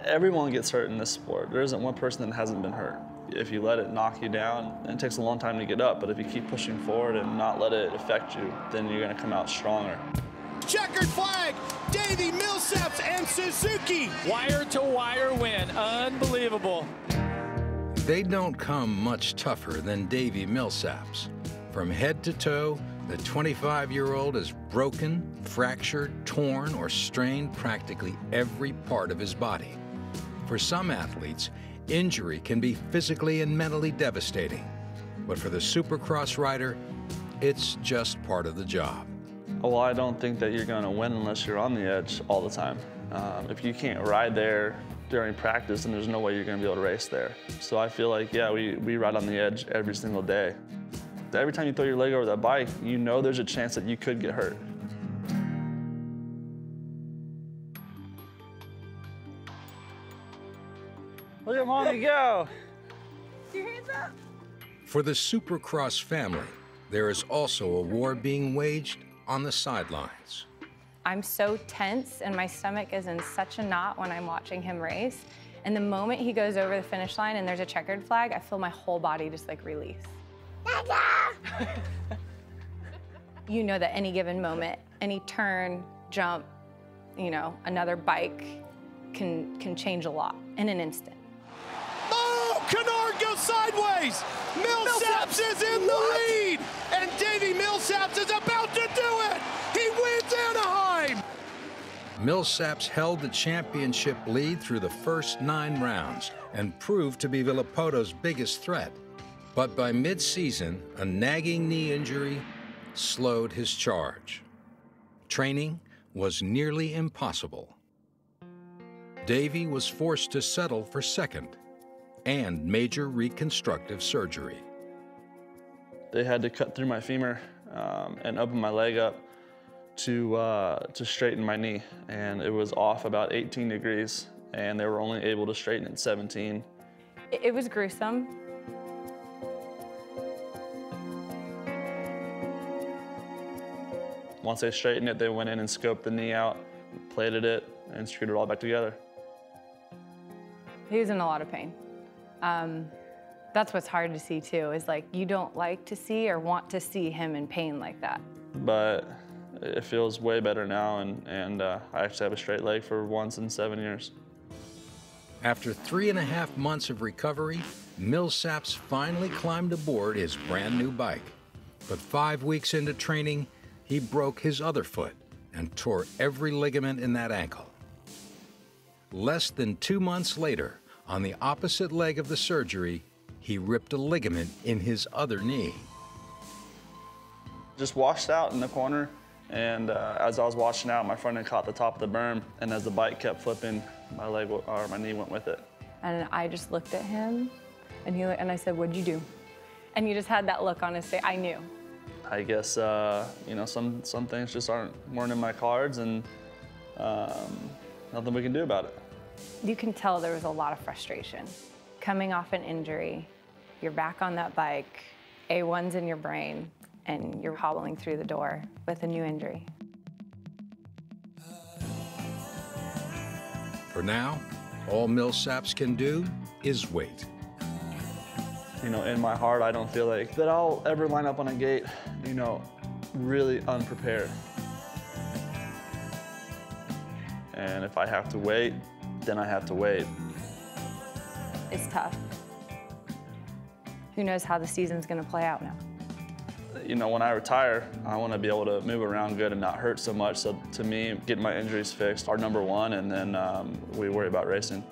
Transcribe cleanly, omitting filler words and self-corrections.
Everyone gets hurt in this sport. There isn't one person that hasn't been hurt. If you let it knock you down, it takes a long time to get up, but if you keep pushing forward and not let it affect you, then you're gonna come out stronger. Checkered flag, Davi Millsaps and Suzuki. Wire-to-wire win, unbelievable. They don't come much tougher than Davi Millsaps. From head to toe, the 25-year-old has broken, fractured, torn, or strained practically every part of his body. For some athletes, injury can be physically and mentally devastating. But for the Supercross rider, it's just part of the job. Well, I don't think that you're gonna win unless you're on the edge all the time. If you can't ride there during practice, then there's no way you're gonna be able to race there. So I feel like, yeah, we ride on the edge every single day. Every time you throw your leg over that bike, you know there's a chance that you could get hurt. Look at mommy go. Your hands up. For the Supercross family, there is also a war being waged on the sidelines. I'm so tense and my stomach is in such a knot when I'm watching him race. And the moment he goes over the finish line and there's a checkered flag, I feel my whole body just like release. You know that any given moment, any turn, jump, you know, another bike can change a lot in an instant. Oh, Canard goes sideways. Millsaps is in the lead, and Davi Millsaps is about to do it. He wins Anaheim. Millsaps held the championship lead through the first 9 rounds and proved to be Villopoto's biggest threat. But by mid-season, a nagging knee injury slowed his charge. Training was nearly impossible. Davi was forced to settle for second and major reconstructive surgery. They had to cut through my femur and open my leg up to straighten my knee. And it was off about 18 degrees, and they were only able to straighten it 17. It was gruesome. Once they straightened it, they went in and scoped the knee out, plated it, and screwed it all back together. He was in a lot of pain. That's what's hard to see too, is like you don't like to see or want to see him in pain like that. But it feels way better now, and I actually have a straight leg for once in 7 years. After 3.5 months of recovery, Millsaps finally climbed aboard his brand new bike. But 5 weeks into training, he broke his other foot and tore every ligament in that ankle. Less than 2 months later, on the opposite leg of the surgery, he ripped a ligament in his other knee. Just washed out in the corner, and as I was washing out, my front end caught the top of the berm, and as the bike kept flipping, my knee went with it. And I just looked at him, and I said, "What'd you do?" And he just had that look on his face. I knew. I guess you know, some things just weren't in my cards, and nothing we can do about it. You can tell there was a lot of frustration. Coming off an injury, you're back on that bike, A1's in your brain, and you're hobbling through the door with a new injury. For now, all Millsaps can do is wait. You know, in my heart, I don't feel like that I'll ever line up on a gate, you know, really unprepared. And if I have to wait, then I have to wait. It's tough. Who knows how the season's gonna play out now? You know, when I retire, I want to be able to move around good and not hurt so much. So to me, getting my injuries fixed are number one, and then we worry about racing.